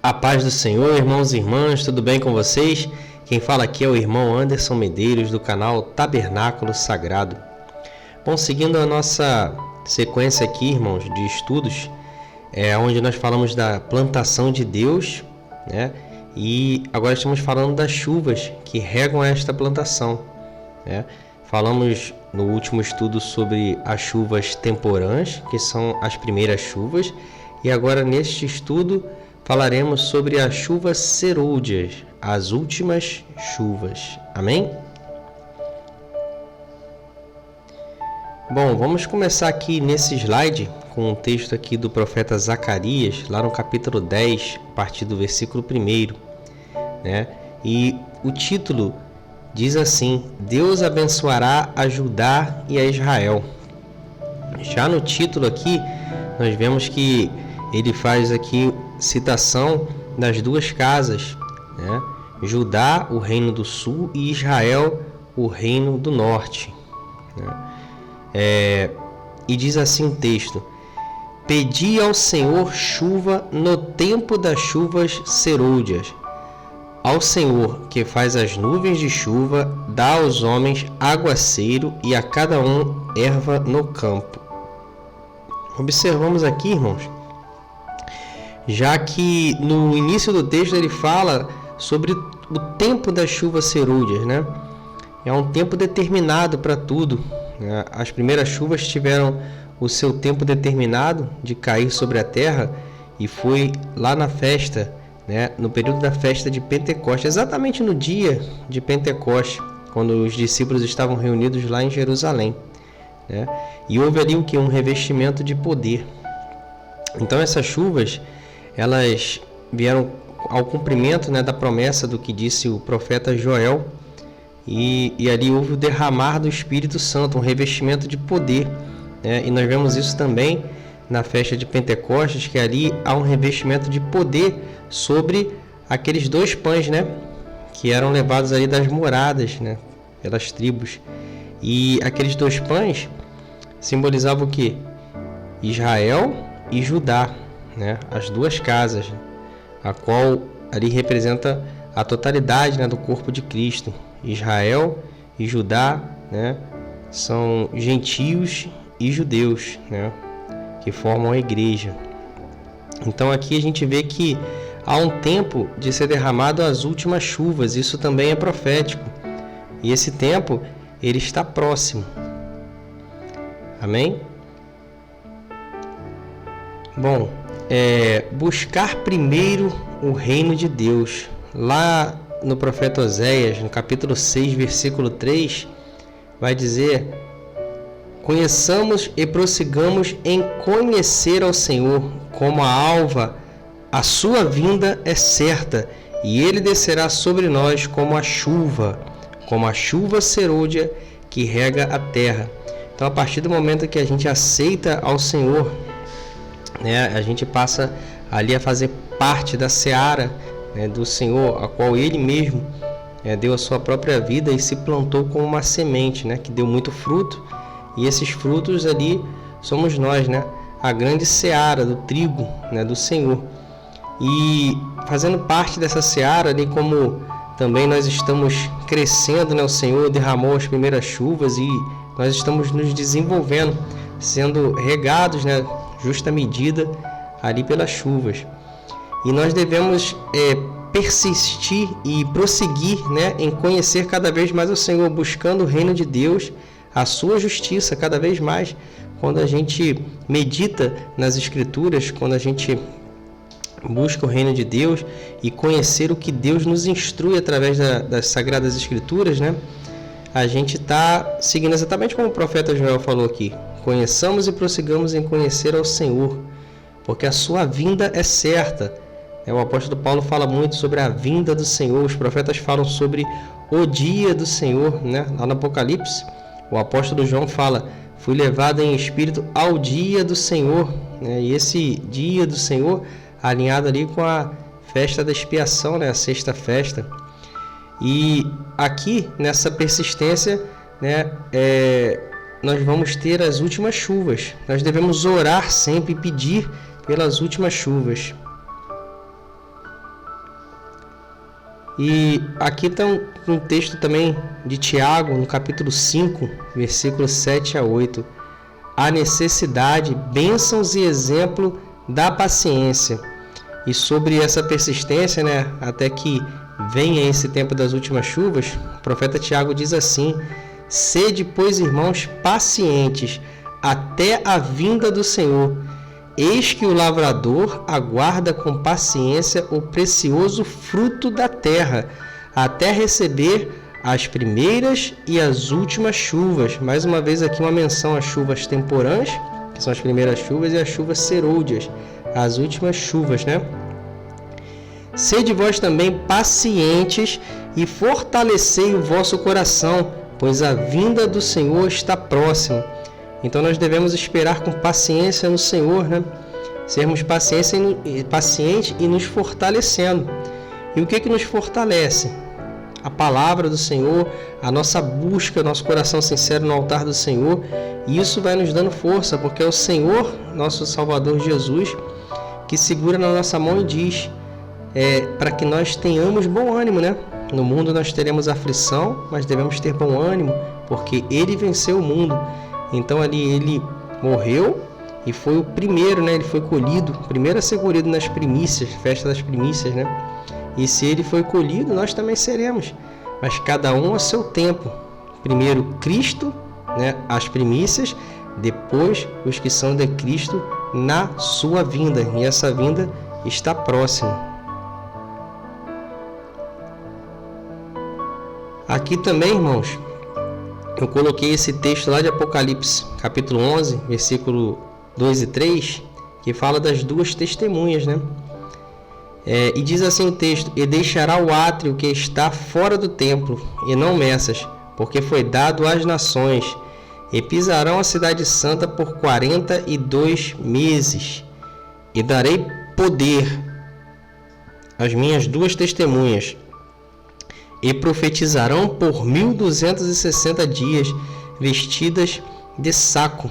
A paz do Senhor, irmãos e irmãs, tudo bem com vocês? Quem fala aqui é o irmão Anderson Medeiros, do canal Tabernáculo Sagrado. Bom, seguindo a nossa sequência aqui, irmãos, de estudos, onde nós falamos da plantação de Deus, né? E agora estamos falando das chuvas que regam esta plantação, né? Falamos no último estudo sobre as chuvas temporãs, que são as primeiras chuvas, e agora neste estudo falaremos sobre as chuvas serôdias, as últimas chuvas. Amém? Bom, vamos começar aqui nesse slide com um texto aqui do profeta Zacarias, lá no capítulo 10, a partir do versículo 1, né? E o título diz assim: Deus abençoará a Judá e a Israel. Já no título aqui, nós vemos que ele faz aqui citação das duas casas, né? Judá, o reino do sul, e Israel, o reino do norte, né? E diz assim o texto: Pedi ao Senhor chuva no tempo das chuvas serôdias. Ao Senhor, que faz as nuvens de chuva, dá aos homens aguaceiro e a cada um erva no campo. Observamos aqui, irmãos, já que no início do texto ele fala sobre o tempo das chuvas serôdias, né? É um tempo determinado para tudo, né? As primeiras chuvas tiveram o seu tempo determinado de cair sobre a terra, e foi lá na festa, né? No período da festa de Pentecostes, exatamente no dia de Pentecostes, quando os discípulos estavam reunidos lá em Jerusalém, né? E houve ali um revestimento de poder. Então essas chuvas, elas vieram ao cumprimento, né, da promessa do que disse o profeta Joel, e ali houve o derramar do Espírito Santo, um revestimento de poder, né? E nós vemos isso também na festa de Pentecostes, que ali há um revestimento de poder sobre aqueles dois pães, né, que eram levados ali das moradas, né, pelas tribos. E aqueles dois pães simbolizavam o quê? Israel e Judá, né, as duas casas, a qual ali representa a totalidade, né, do corpo de Cristo. Israel e Judá, né, são gentios e judeus, né, que formam a igreja. Então aqui a gente vê que há um tempo de ser derramado as últimas chuvas. Isso também é profético, e esse tempo ele está próximo. Amém? Bom, buscar primeiro o reino de Deus. Lá no profeta Oséias, no capítulo 6, versículo 3, vai dizer: Conheçamos e prossigamos em conhecer ao Senhor, como a alva, a sua vinda é certa, e ele descerá sobre nós como a chuva serôdia que rega a terra. Então, a partir do momento que a gente aceita ao Senhor, né, a gente passa ali a fazer parte da seara, né, do Senhor, a qual Ele mesmo deu a sua própria vida e se plantou como uma semente, né, que deu muito fruto. E esses frutos ali somos nós, né, a grande seara do trigo, né, do Senhor. E fazendo parte dessa seara ali, como também nós estamos crescendo, né, o Senhor derramou as primeiras chuvas e nós estamos nos desenvolvendo, sendo regados, né, justa medida ali pelas chuvas. E nós devemos persistir e prosseguir, né, em conhecer cada vez mais o Senhor, buscando o reino de Deus, a sua justiça cada vez mais. Quando a gente medita nas Escrituras, quando a gente busca o reino de Deus e conhecer o que Deus nos instrui através das Sagradas Escrituras, né, a gente está seguindo exatamente como o profeta Joel falou aqui: conheçamos e prossigamos em conhecer ao Senhor, porque a sua vinda é certa. O apóstolo Paulo fala muito sobre a vinda do Senhor, os profetas falam sobre o dia do Senhor, né? Lá no Apocalipse, o apóstolo João fala: fui levado em espírito ao dia do Senhor, né? E esse dia do Senhor alinhado ali com a festa da expiação, né? A sexta festa. E aqui nessa persistência, né, nós vamos ter as últimas chuvas. Nós devemos orar sempre e pedir pelas últimas chuvas. E aqui está um texto também de Tiago, no capítulo 5, versículos 7 a 8. A necessidade, bênçãos e exemplo da paciência. E sobre essa persistência, né, até que venha esse tempo das últimas chuvas, o profeta Tiago diz assim: sede, pois, irmãos, pacientes até a vinda do Senhor. Eis que o lavrador aguarda com paciência o precioso fruto da terra, até receber as primeiras e as últimas chuvas. Mais uma vez aqui uma menção às chuvas temporãs, que são as primeiras chuvas, e as chuvas serôdias, as últimas chuvas, né? Sede vós também pacientes e fortalecei o vosso coração, pois a vinda do Senhor está próxima. Então nós devemos esperar com paciência no Senhor, né? Sermos pacientes e nos fortalecendo. E o que nos fortalece? A palavra do Senhor, a nossa busca, nosso coração sincero no altar do Senhor. E isso vai nos dando força, porque é o Senhor, nosso Salvador Jesus, que segura na nossa mão e diz para que nós tenhamos bom ânimo, né? No mundo nós teremos aflição, mas devemos ter bom ânimo, porque Ele venceu o mundo. Então ali Ele morreu e foi o primeiro, né? Ele foi colhido, o primeiro a ser colhido nas primícias, festa das primícias, né? E se Ele foi colhido, nós também seremos, mas cada um a seu tempo. Primeiro Cristo, né? As primícias, depois os que são de Cristo na sua vinda, e essa vinda está próxima. Aqui também, irmãos, eu coloquei esse texto lá de Apocalipse, capítulo 11, versículo 2 e 3, que fala das duas testemunhas, né? E diz assim o texto: e deixará o átrio que está fora do templo, e não Messas, porque foi dado às nações, e pisarão a cidade santa por 42 meses, e darei poder às minhas duas testemunhas, e profetizarão por 1260 dias, vestidas de saco.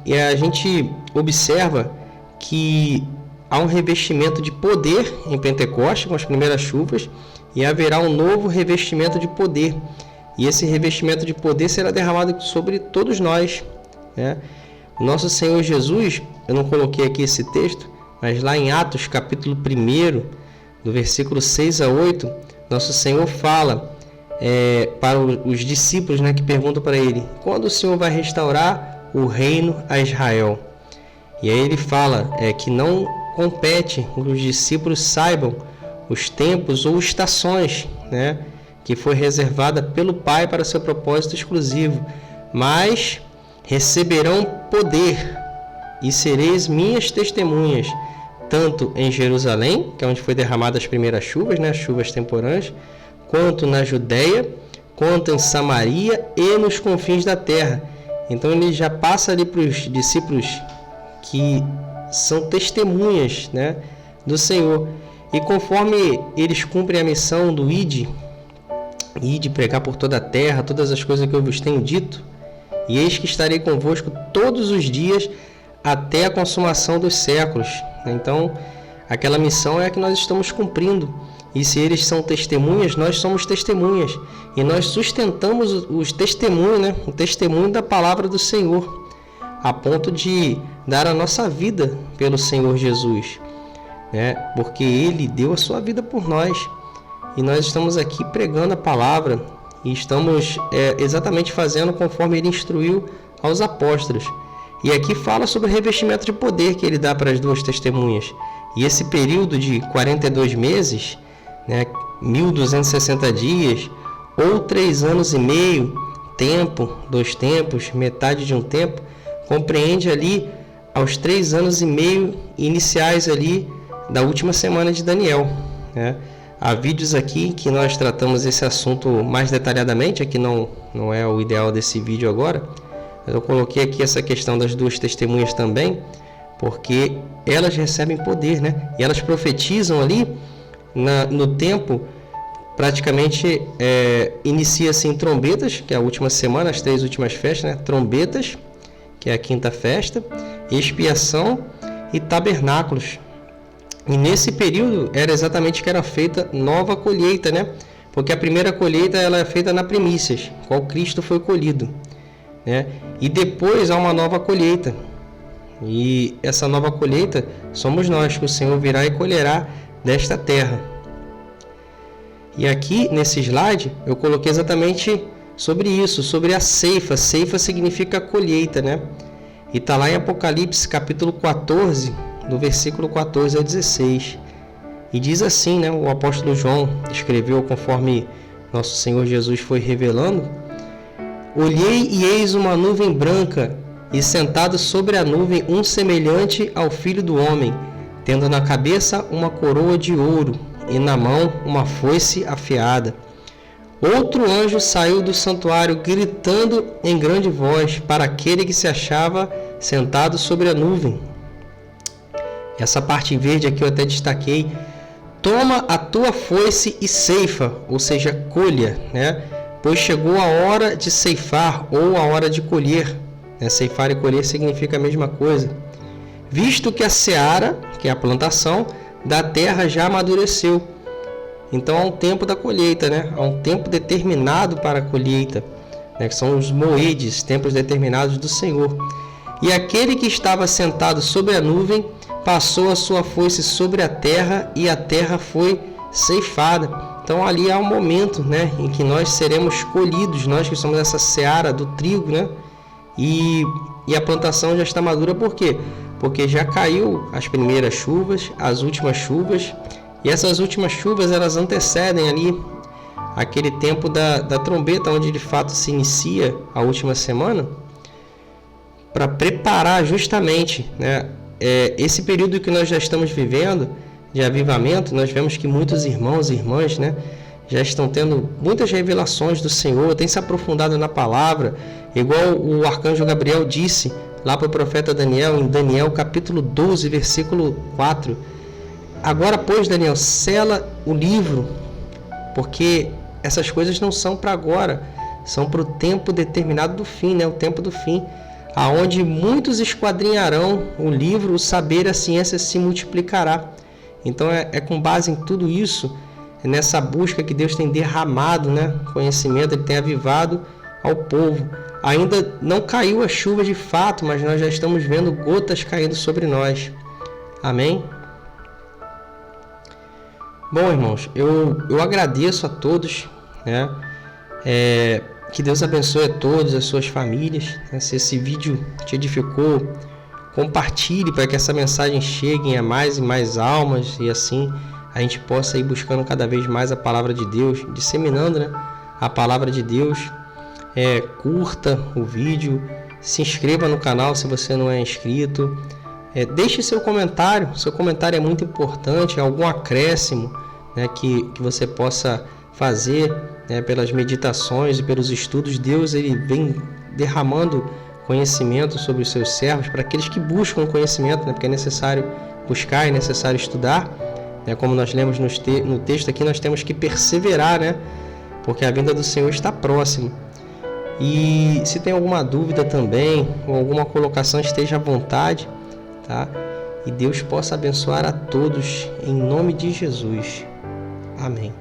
E a gente observa que há um revestimento de poder em Pentecostes, com as primeiras chuvas, e haverá um novo revestimento de poder. E esse revestimento de poder será derramado sobre todos nós. Nosso Senhor Jesus, eu não coloquei aqui esse texto, mas lá em Atos, capítulo 1, do versículo 6 a 8, nosso Senhor fala para os discípulos, né, que perguntam para Ele: quando o Senhor vai restaurar o reino a Israel? E aí Ele fala que não compete que os discípulos saibam os tempos ou estações, né, que foi reservada pelo Pai para o seu propósito exclusivo, mas receberão poder e sereis minhas testemunhas, tanto em Jerusalém, que é onde foi derramadas as primeiras chuvas, né, as chuvas temporãs, quanto na Judéia, quanto em Samaria e nos confins da terra. Então ele já passa ali para os discípulos que são testemunhas, né, do Senhor. E conforme eles cumprem a missão do ide pregar por toda a terra, todas as coisas que eu vos tenho dito, e eis que estarei convosco todos os dias até a consumação dos séculos. Então, aquela missão é a que nós estamos cumprindo. E se eles são testemunhas, nós somos testemunhas. E nós sustentamos os testemunhos, né? O testemunho da palavra do Senhor, a ponto de dar a nossa vida pelo Senhor Jesus, né? Porque Ele deu a sua vida por nós. E nós estamos aqui pregando a palavra e estamos exatamente fazendo conforme Ele instruiu aos apóstolos. E aqui fala sobre o revestimento de poder que Ele dá para as duas testemunhas. E esse período de 42 meses, né, 1260 dias, ou 3 anos e meio, tempo, 2 tempos, metade de um tempo, compreende ali aos 3 anos e meio iniciais ali da última semana de Daniel, né? Há vídeos aqui que nós tratamos esse assunto mais detalhadamente, aqui não é o ideal desse vídeo agora. Eu coloquei aqui essa questão das duas testemunhas também, porque elas recebem poder, né? E elas profetizam ali no tempo, praticamente inicia-se em trombetas, que é a última semana, as 3 últimas festas, né? Trombetas, que é a quinta festa, expiação e tabernáculos. E nesse período era exatamente que era feita nova colheita, né? Porque a primeira colheita ela é feita na primícias, qual Cristo foi colhido, né? E depois há uma nova colheita. E essa nova colheita somos nós, que o Senhor virá e colherá desta terra. E aqui nesse slide eu coloquei exatamente sobre isso, sobre a ceifa. Ceifa significa colheita, né? E está lá em Apocalipse capítulo 14, do versículo 14 a 16. E diz assim, né? O apóstolo João escreveu conforme nosso Senhor Jesus foi revelando: olhei e eis uma nuvem branca, e sentado sobre a nuvem um semelhante ao Filho do Homem, tendo na cabeça uma coroa de ouro e na mão uma foice afiada. Outro anjo saiu do santuário gritando em grande voz para aquele que se achava sentado sobre a nuvem. Essa parte em verde aqui eu até destaquei: toma a tua foice e ceifa, ou seja, colha, né? Pois chegou a hora de ceifar, ou a hora de colher. Ceifar e colher significa a mesma coisa. Visto que a seara, que é a plantação, da terra já amadureceu. Então há um tempo da colheita, né? Há um tempo determinado para a colheita, né? Que são os moedes, tempos determinados do Senhor. E aquele que estava sentado sobre a nuvem passou a sua foice sobre a terra, e a terra foi ceifada. Então ali há um momento, né, em que nós seremos colhidos, nós que somos essa seara do trigo, né? E a plantação já está madura. Por quê? Porque já caiu as primeiras chuvas, as últimas chuvas, e essas últimas chuvas elas antecedem ali aquele tempo da trombeta, onde de fato se inicia a última semana, para preparar justamente, né, esse período que nós já estamos vivendo de avivamento. Nós vemos que muitos irmãos e irmãs, né, já estão tendo muitas revelações do Senhor, têm se aprofundado na palavra, igual o arcanjo Gabriel disse lá para o profeta Daniel, em Daniel capítulo 12, versículo 4. Agora, pois, Daniel, sela o livro, porque essas coisas não são para agora, são para o tempo determinado do fim, né? O tempo do fim, aonde muitos esquadrinharão o livro, o saber, a ciência se multiplicará. Então é com base em tudo isso, nessa busca que Deus tem derramado, né? Conhecimento, Ele tem avivado ao povo. Ainda não caiu a chuva de fato, mas nós já estamos vendo gotas caindo sobre nós. Amém? Bom, irmãos, eu agradeço a todos, né? Que Deus abençoe a todos, as suas famílias, né? Se esse vídeo te edificou, compartilhe para que essa mensagem chegue a mais e mais almas, e assim a gente possa ir buscando cada vez mais a palavra de Deus, disseminando, né, a palavra de Deus. Curta o vídeo, se inscreva no canal se você não é inscrito, deixe seu comentário é muito importante, algum acréscimo, né, que você possa fazer, né, pelas meditações e pelos estudos. Deus, ele vem derramando conhecimento sobre os seus servos, para aqueles que buscam conhecimento, né, porque é necessário buscar, é necessário estudar, né, como nós lemos no texto aqui, nós temos que perseverar, né, porque a vinda do Senhor está próxima. E se tem alguma dúvida também, ou alguma colocação, esteja à vontade, tá? E Deus possa abençoar a todos, em nome de Jesus. Amém.